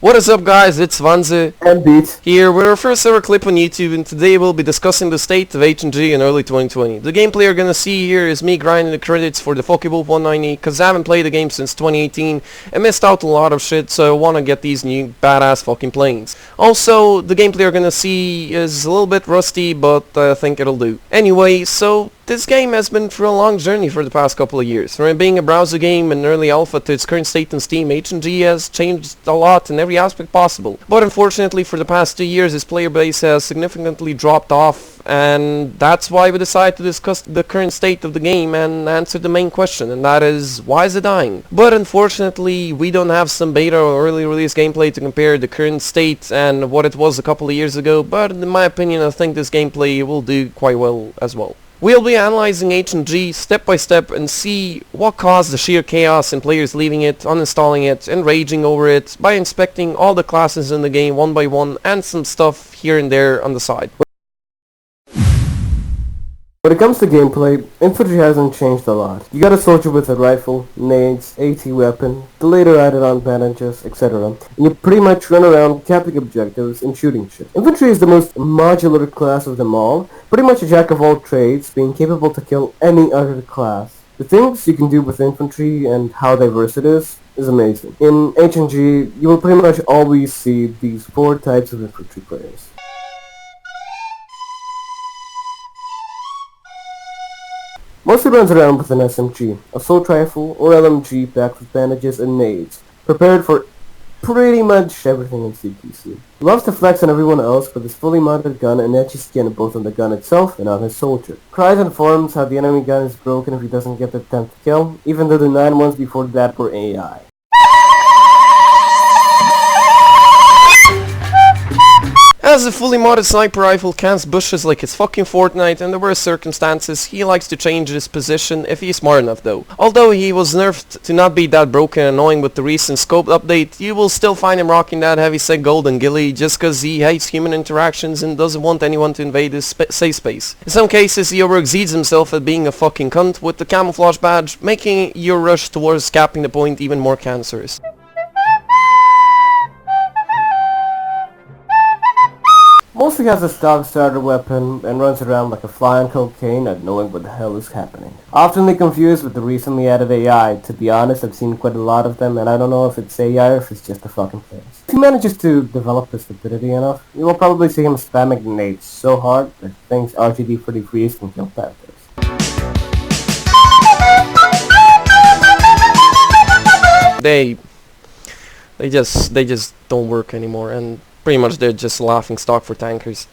What is up guys, it's Vanze And Beat. here with our first ever clip on YouTube, and today we'll be discussing the state of HNG in early 2020. The gameplay you're gonna see here is me grinding the credits for the Fokeball 190, cause I haven't played the game since 2018 and missed out a lot of shit, so I wanna get these new badass fucking planes. Also, the gameplay you're gonna see is a little bit rusty, but I think it'll do. Anyway, so this game has been through a long journey for the past couple of years. From it being a browser game in early alpha to its current state in Steam, HNG has changed a lot in every aspect possible. But unfortunately for the past 2 years its player base has significantly dropped off, and that's why we decided to discuss the current state of the game and answer the main question, and that is, why is it dying? But unfortunately we don't have some beta or early release gameplay to compare the current state and what it was a couple of years ago, but in my opinion I think this gameplay will do quite well as well. We'll be analyzing HNG step by step and see what caused the sheer chaos in players leaving it, uninstalling it, and raging over it by inspecting all the classes in the game one by one and some stuff here and there on the side. When it comes to gameplay, infantry hasn't changed a lot. You got a soldier with a rifle, nades, AT weapon, the later added on bandages, etc. And you pretty much run around capping objectives and shooting shit. Infantry is the most modular class of them all, pretty much a jack of all trades, being capable to kill any other class. The things you can do with infantry and how diverse it is amazing. In HNG, you will pretty much always see these 4 types of infantry players. Mostly runs around with an SMG, assault rifle, or LMG packed with bandages and nades, prepared for pretty much everything in CQC. Loves to flex on everyone else with his fully modded gun and edgy skin both on the gun itself and on his soldier. Cries and informs how the enemy gun is broken if he doesn't get the 10th kill, even though the 9 ones before that were AI. As a fully modded sniper rifle cans bushes like it's fucking Fortnite, in the worst circumstances he likes to change his position if he's smart enough though. Although he was nerfed to not be that broken and annoying with the recent scope update, you will still find him rocking that heavy-set golden ghillie just cause he hates human interactions and doesn't want anyone to invade his safe space. In some cases he overexceeds himself at being a fucking cunt with the camouflage badge, making your rush towards capping the point even more cancerous. Mostly has a stock starter weapon and runs around like a fly on cocaine not knowing what the hell is happening. Oftenly confused with the recently added AI. To be honest, I've seen quite a lot of them and I don't know if it's AI or if it's just a fucking place. If he manages to develop his stupidity enough, you will probably see him spamming grenades so hard that things RGD-43s can kill Panthers. They just don't work anymore, and pretty much they're just laughing stock for tankers.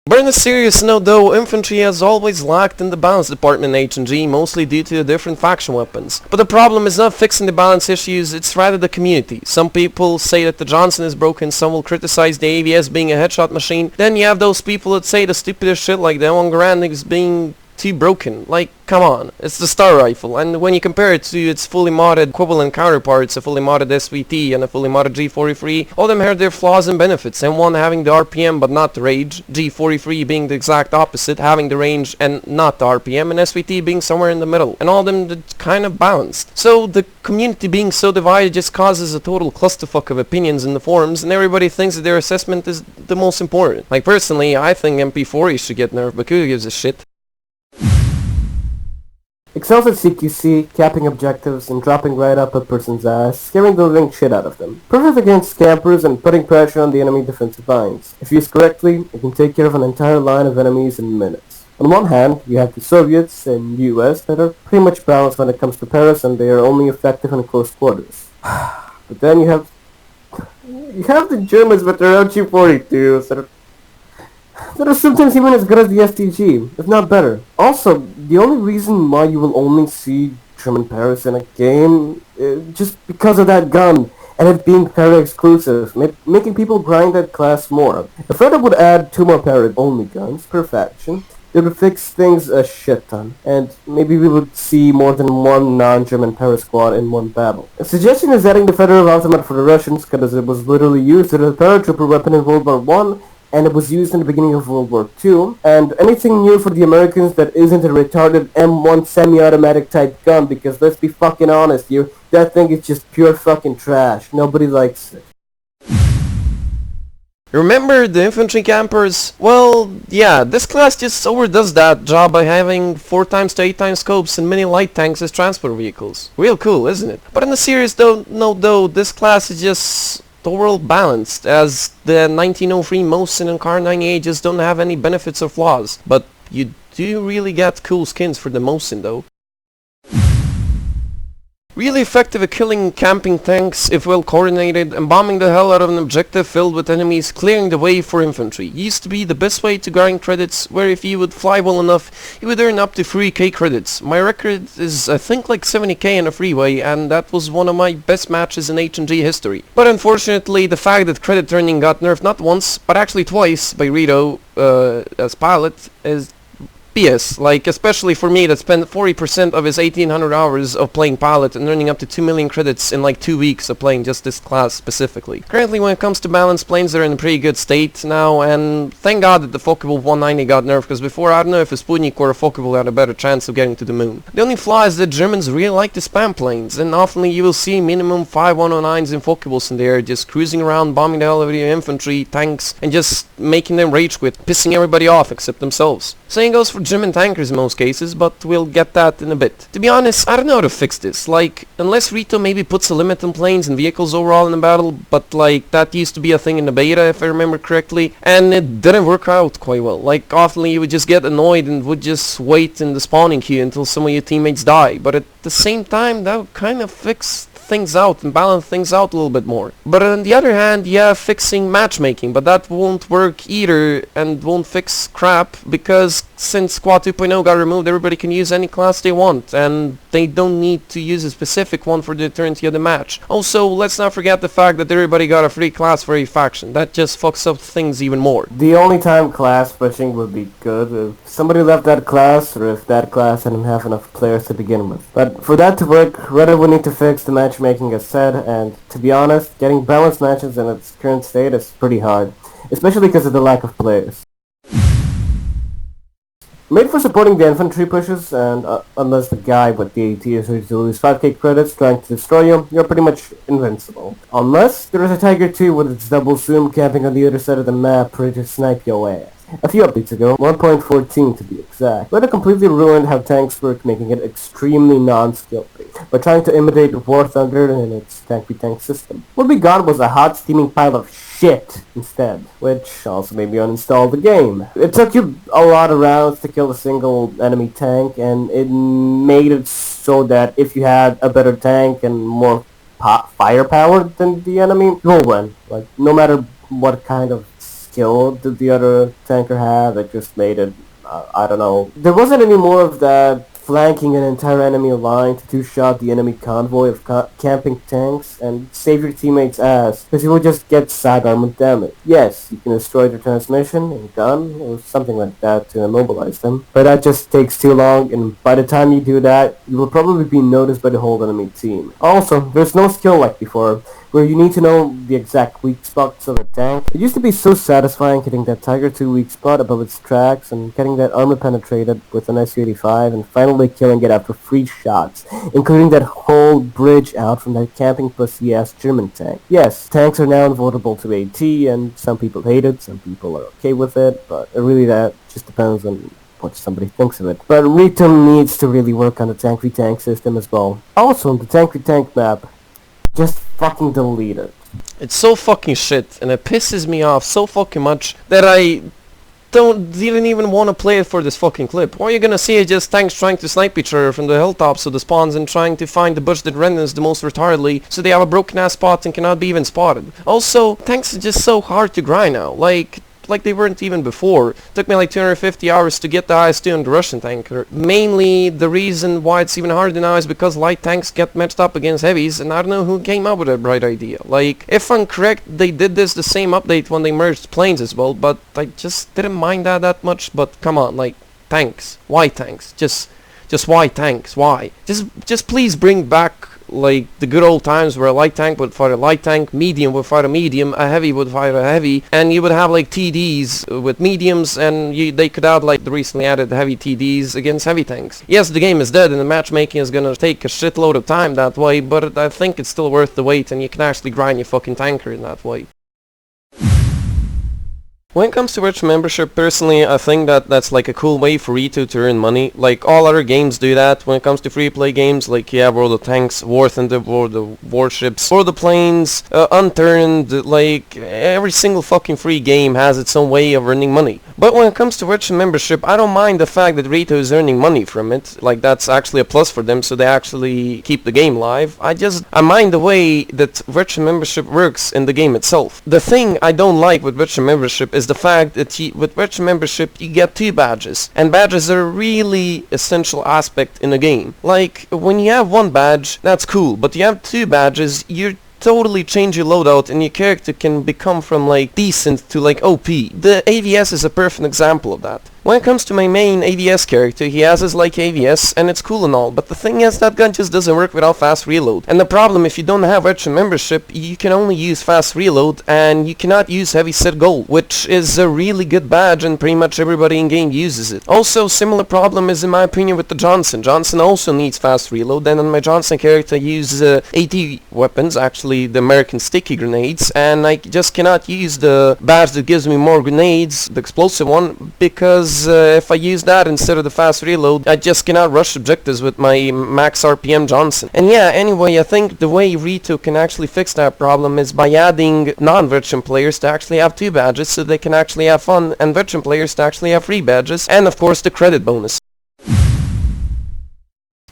But on a serious note though, infantry has always lacked in the balance department in HNG, mostly due to the different faction weapons. But the problem is not fixing the balance issues, it's rather the community. Some people say that the Johnson is broken, some will criticize the AVS being a headshot machine, then you have those people that say the stupidest shit like the M1 Garand is being too broken. Like, come on, it's the Star Rifle, and when you compare it to its fully modded equivalent counterparts, a fully modded SVT and a fully modded G43, all of them have their flaws and benefits, M1 having the RPM but not the rage, G43 being the exact opposite, having the range and not the RPM, and SVT being somewhere in the middle, and all of them kind of balanced. So the community being so divided just causes a total clusterfuck of opinions in the forums, and everybody thinks that their assessment is the most important. Like personally, I think MP40 should get nerfed, but who gives a shit? Excels at CQC, capping objectives, and dropping right up a person's ass, scaring the living shit out of them. Perfect against campers and putting pressure on the enemy defensive lines. If used correctly, it can take care of an entire line of enemies in minutes. On one hand, you have the Soviets and US that are pretty much balanced when it comes to Paris, and they are only effective in close quarters. But then you have the Germans with their LG-42s that are sometimes even as good as the STG, if not better. Also, the only reason why you will only see German Paras in a game is just because of that gun, and it being para-exclusive, making people grind that class more. If Rant would add 2 more para-only guns per faction, it would fix things a shit ton, and maybe we would see more than 1 non-German para squad in one battle. A suggestion is adding the Fedorov Ultimate for the Russians, because it was literally used as a paratrooper weapon in World War I, and it was used in the beginning of World War II. And anything new for the Americans that isn't a retarded M1 semi-automatic type gun, because let's be fucking honest here, that thing is just pure fucking trash. Nobody likes it. Remember the infantry campers? Well, yeah, this class just overdoes that job by having 4x to 8x scopes and mini light tanks as transport vehicles. Real cool, isn't it? But on a serious note though, this class is just overall balanced, as the 1903 Mosin and Car 98 just don't have any benefits or flaws. But you do really get cool skins for the Mosin though. Really effective at killing camping tanks if well coordinated, and bombing the hell out of an objective filled with enemies, clearing the way for infantry. Used to be the best way to grind credits, where if you would fly well enough, you would earn up to 3k credits. My record is I think like 70k in a freeway, and that was one of my best matches in H&G history. But unfortunately, the fact that credit earning got nerfed not once, but actually twice by Rito as pilot is BS, like especially for me that spent 40% of his 1800 hours of playing pilot and earning up to 2 million credits in like 2 weeks of playing just this class specifically. Currently when it comes to balanced planes, they're in a pretty good state now, and thank god that the Focke-Wulf 190 got nerfed, because before I don't know if a Sputnik or a Focke-Wulf had a better chance of getting to the moon. The only flaw is that Germans really like to spam planes, and often you will see minimum 5 109s and Focke-Wulfs in there just cruising around, bombing the hell out of your infantry, tanks, and just making them rage quit, pissing everybody off except themselves. Same goes for German tankers in most cases, but we'll get that in a bit. To be honest, I don't know how to fix this. Like, unless Rito maybe puts a limit on planes and vehicles overall in a battle, but like, that used to be a thing in the beta if I remember correctly, and it didn't work out quite well. Like, often you would just get annoyed and would just wait in the spawning queue until some of your teammates die, but at the same time, that would kind of fix things out and balance things out a little bit more. But on the other hand, yeah, fixing matchmaking, but that won't work either and won't fix crap, because since Squad 2.0 got removed, everybody can use any class they want, and they don't need to use a specific one for the eternity of the match. Also, let's not forget the fact that everybody got a free class for a faction. That just fucks up things even more. The only time class switching would be good if somebody left that class, or if that class didn't have enough players to begin with. But for that to work, Reddit would need to fix the matchmaking as said, and to be honest, getting balanced matches in its current state is pretty hard, especially because of the lack of players. Made for supporting the infantry pushes, and unless the guy with the AT is ready to lose 5k credits trying to destroy you, you're pretty much invincible. Unless there is a Tiger 2 with its double zoom camping on the other side of the map ready to snipe your ass. A few updates ago, 1.14 to be exact, Reddit completely ruined how tanks work, making it extremely non-skill based, by trying to imitate War Thunder in its tank-v-tank system. What we got was a hot steaming pile of shit instead, which also made me uninstall the game. It took you a lot of rounds to kill a single enemy tank, and it made it so that if you had a better tank and more firepower than the enemy, you'll win. Like, no matter what kind of skill did the other tanker have, it just made it, I don't know. There wasn't any more of that flanking an entire enemy line to two-shot the enemy convoy of camping tanks and save your teammates' ass, because you will just get side armor damage. Yes, you can destroy their transmission and gun, or something like that to immobilize them, but that just takes too long, and by the time you do that, you will probably be noticed by the whole enemy team. Also, there's no skill like before, where you need to know the exact weak spots of a tank. It used to be so satisfying getting that Tiger 2 weak spot above its tracks and getting that armor penetrated with an Su-85 and finally killing it after 3 shots, including that whole bridge out from that camping pussy-ass German tank. Yes, tanks are now invulnerable to AT, and some people hate it, some people are okay with it, but really that just depends on what somebody thinks of it. But Rito needs to really work on the tank-v-tank system as well. Also, the tank-v-tank map, just fucking delete it. It's so fucking shit, and it pisses me off so fucking much that I didn't even want to play it for this fucking clip. All you're gonna see is just tanks trying to snipe each other from the hilltops of the spawns and trying to find the bush that renders the most retardedly, so they have a broken ass spot and cannot be even spotted. Also, tanks are just so hard to grind now. Like they weren't even before. Took me like 250 hours to get the IS-2 on the Russian tanker. Mainly the reason why it's even harder now is because light tanks get matched up against heavies, and I don't know who came up with that bright idea. Like, if I'm correct, they did this the same update when they merged planes as well, but I just didn't mind that much. But come on, like, tanks. Why tanks? Just why tanks? Why? Just please bring back like the good old times where a light tank would fight a light tank, medium would fight a medium, a heavy would fight a heavy, and you would have like TDs with mediums, and they could add like the recently added heavy TDs against heavy tanks. Yes, the game is dead and the matchmaking is gonna take a shitload of time that way, but I think it's still worth the wait and you can actually grind your fucking tanker in that way. When it comes to virtual membership, personally, I think that that's like a cool way for Rito to earn money. Like all other games do that. When it comes to free-play games, like World of Tanks, War Thunder, World of Warships, World of Planes, Unturned, like every single fucking free game has its own way of earning money. But when it comes to virtual membership, I don't mind the fact that Rito is earning money from it. Like that's actually a plus for them, so they actually keep the game live. I mind the way that virtual membership works in the game itself. The thing I don't like with virtual membership is the fact that with virtual membership you get 2 badges, and badges are a really essential aspect in a game. Like when you have 1 badge, that's cool, but you have 2 badges, you're totally change your loadout and your character can become from like decent to like OP. The AVS is a perfect example of that. When it comes to my main AVS character, he has his like AVS and it's cool and all, but the thing is that gun just doesn't work without fast reload. And the problem, if you don't have virtual membership, you can only use fast reload and you cannot use heavy set gold, which is a really good badge and pretty much everybody in game uses it. Also, similar problem is in my opinion with the Johnson. Johnson also needs fast reload, and on my Johnson character I use AT weapons, actually the American sticky grenades, and I just cannot use the badge that gives me more grenades, the explosive one, because if I use that instead of the fast reload, I just cannot rush objectives with my max RPM Johnson. And yeah, anyway, I think the way Rito can actually fix that problem is by adding non-veteran players to actually have 2 badges so they can actually have fun, and veteran players to actually have 3 badges, and of course the credit bonus.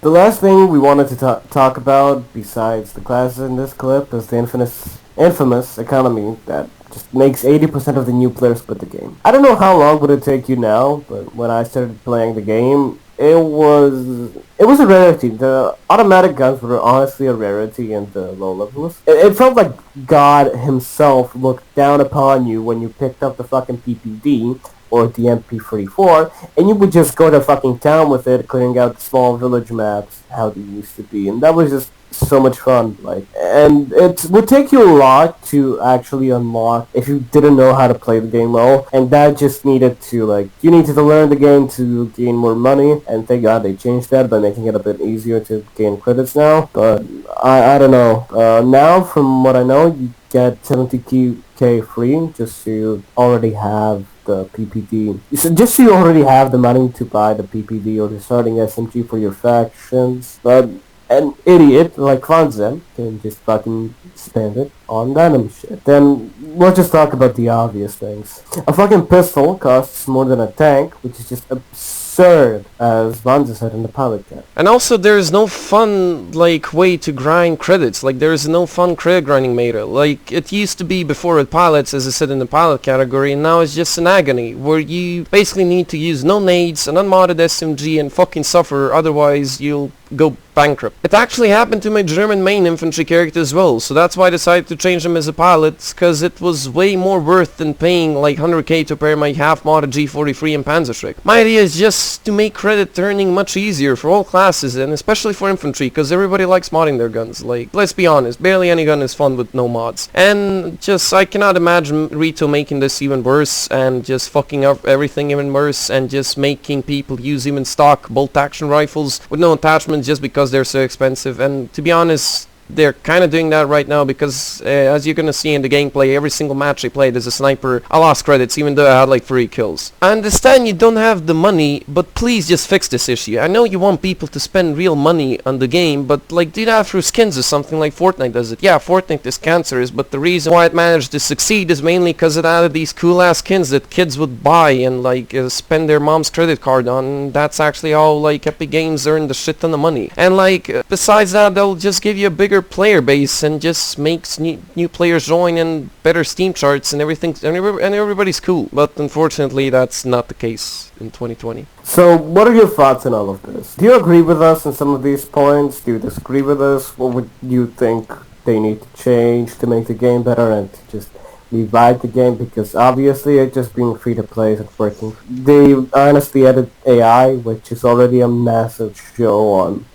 The last thing we wanted to talk about, besides the classes in this clip, is the infamous economy that just makes 80% of the new players quit the game. I don't know how long would it take you now, but when I started playing the game, it was a rarity. The automatic guns were honestly a rarity in the low levels. It felt like God himself looked down upon you when you picked up the fucking PPD or the MP44, and you would just go to fucking town with it, clearing out the small village maps, how they used to be, and that was just so much fun. Like, and it would take you a lot to actually unlock if you didn't know how to play the game well, and that just needed to, like, you needed to learn the game to gain more money, and thank God they changed that by making it a bit easier to gain credits now. But I don't know. Now, from what I know, you get 70k free just so you already have the PPD. So just so you already have the money to buy the PPD or the starting SMG for your factions. But an idiot like Kwanzaa can just fucking spend it on random shit. Then let's just talk about the obvious things. A fucking pistol costs more than a tank, which is just absurd, as Vanza said in the pilot cat. And also there's no fun like way to grind credits. Like there's no fun credit grinding meta. Like it used to be before with pilots, as I said in the pilot category, and now it's just an agony where you basically need to use no nades, an unmodded SMG, and fucking suffer, otherwise you'll go bankrupt. It actually happened to my German main infantry character as well, so that's why I decided to change him as a pilot, because it was way more worth than paying like 100k to pair my half-modded G43 and Panzerschreck. My idea is just to make credit earning much easier for all classes, and especially for infantry, because everybody likes modding their guns. Like, let's be honest, barely any gun is fun with no mods. And just, I cannot imagine Rito making this even worse, and just fucking up everything even worse, and just making people use even stock bolt-action rifles with no attachments just because they're so expensive. And to be honest, they're kind of doing that right now because as you're gonna see in the gameplay, every single match I played as a sniper, I lost credits even though I had like 3 kills. I understand you don't have the money, but please just fix this issue. I know you want people to spend real money on the game, but like do that through skins or something like Fortnite does it. Yeah, Fortnite is cancerous, but the reason why it managed to succeed is mainly because it added these cool ass skins that kids would buy and like spend their mom's credit card on. That's actually how like Epic Games earn the shit ton of money. And like besides that, they'll just give you a bigger player base and just makes new players join and better Steam charts and everything, and everybody's cool. But unfortunately that's not the case in 2020. So what are your thoughts on all of this? Do you agree with us on some of these points? Do you disagree with us? What would you think they need to change to make the game better and to just revive the game? Because obviously it just being free to play isn't working. They honestly added AI, which is already a massive show on.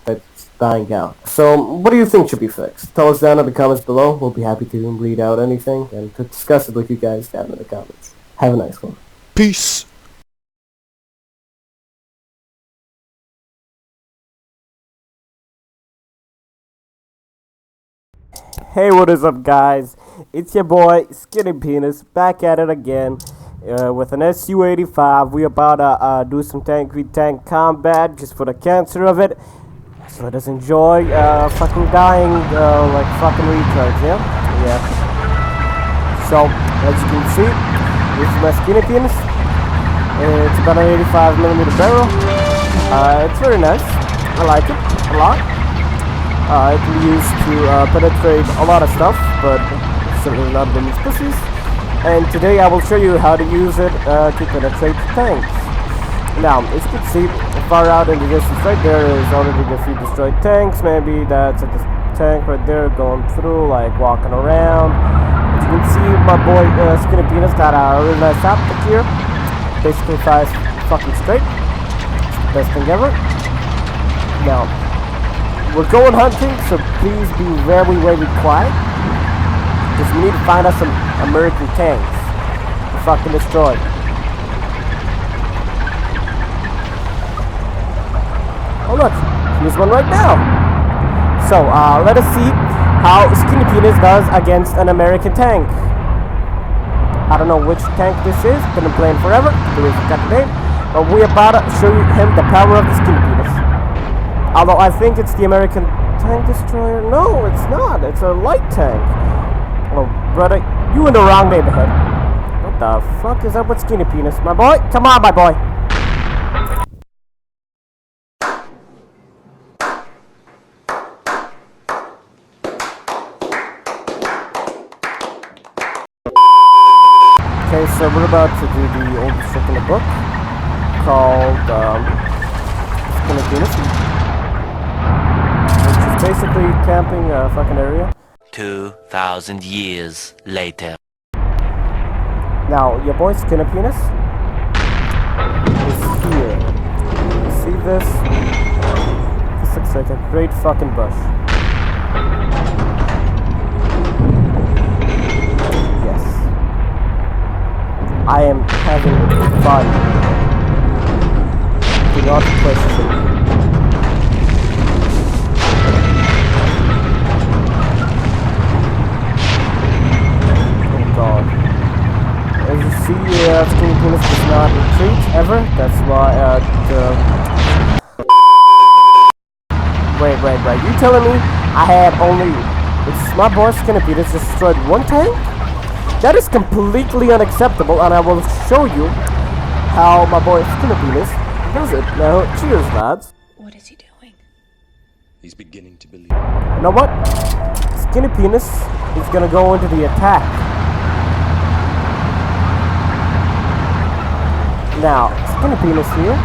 dying out. So, what do you think should be fixed? Tell us down in the comments below. We'll be happy to read out anything and to discuss it with you guys down in the comments. Have a nice one. Peace. Hey, what is up, guys? It's your boy Skinny Penis back at it again with an SU-85. We about to do some tank v tank combat just for the cancer of it. So let us enjoy fucking dying like fucking retards, yeah. So as you can see, this is my Skinny Penis. It's about an 85mm barrel. It's very nice. I like it a lot. It can be used to penetrate a lot of stuff, but certainly not women's pussies. And today I will show you how to use it to penetrate tanks. Now, as you can see, far out in the distance right there is already a few destroyed tanks. Maybe that's a tank right there going through, like walking around. As you can see, my boy Skinny Penis got a really nice optic here. Basically fires fucking straight. It's the best thing ever. Now, we're going hunting, so please be very, very quiet. Because we need to find us some American tanks to fucking destroy. Oh look, here's one right now. So, let us see how Skinny Penis does against an American tank. I don't know which tank this is, been playing forever, I forgot the name. But we're about to show him the power of the Skinny Penis. Although I think it's the American tank destroyer. No, it's not. It's a light tank. Oh, brother, you in the wrong neighborhood. What the fuck is up with Skinny Penis? My boy? Come on, my boy. Okay, so we're about to do the oldest trick in the book called Skinny Penis. Basically camping a fucking area. 2,000 years later. Now, your boy Skinny Penis is here. You see this? This looks like a great fucking bush. Yes. I am having fun. Do not question. As you see, Skinny Penis does not retreat ever. That's why Wait. You telling me I had only... It's my boy Skinny Penis destroyed one tank? That is completely unacceptable, and I will show you how my boy Skinny Penis does it. Now, cheers, lads. What is he doing? He's beginning to believe. You know what? Skinny Penis is gonna go into the attack. Now, Skinny Penis here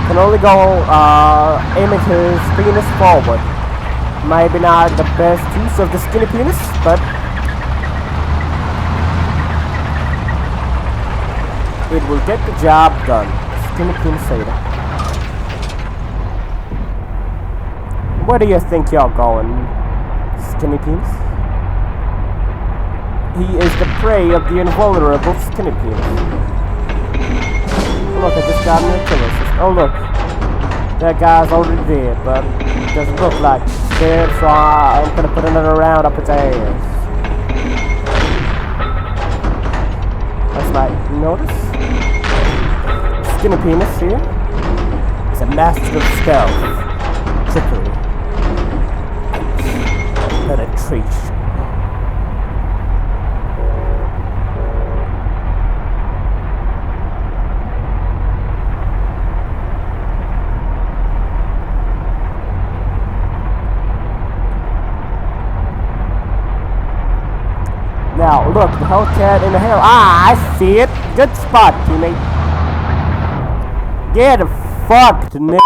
can only go aiming his penis forward. Maybe not the best use of the Skinny Penis, but it will get the job done. Skinny Penis say that. Where do you think you're going, Skinny Penis? He is the prey of the invulnerable Skinny Penis. Look, I just got me a killer system. Oh look, that guy's already dead, but it doesn't look like he's dead, so I'm gonna put another round up its ass. That's right, you notice? Skinny Penis here is a master of stealth, trickery, penetration. Now, look, the Hellcat in the hell. Ah, I see it. Good spot, teammate. Get fucked, nigga.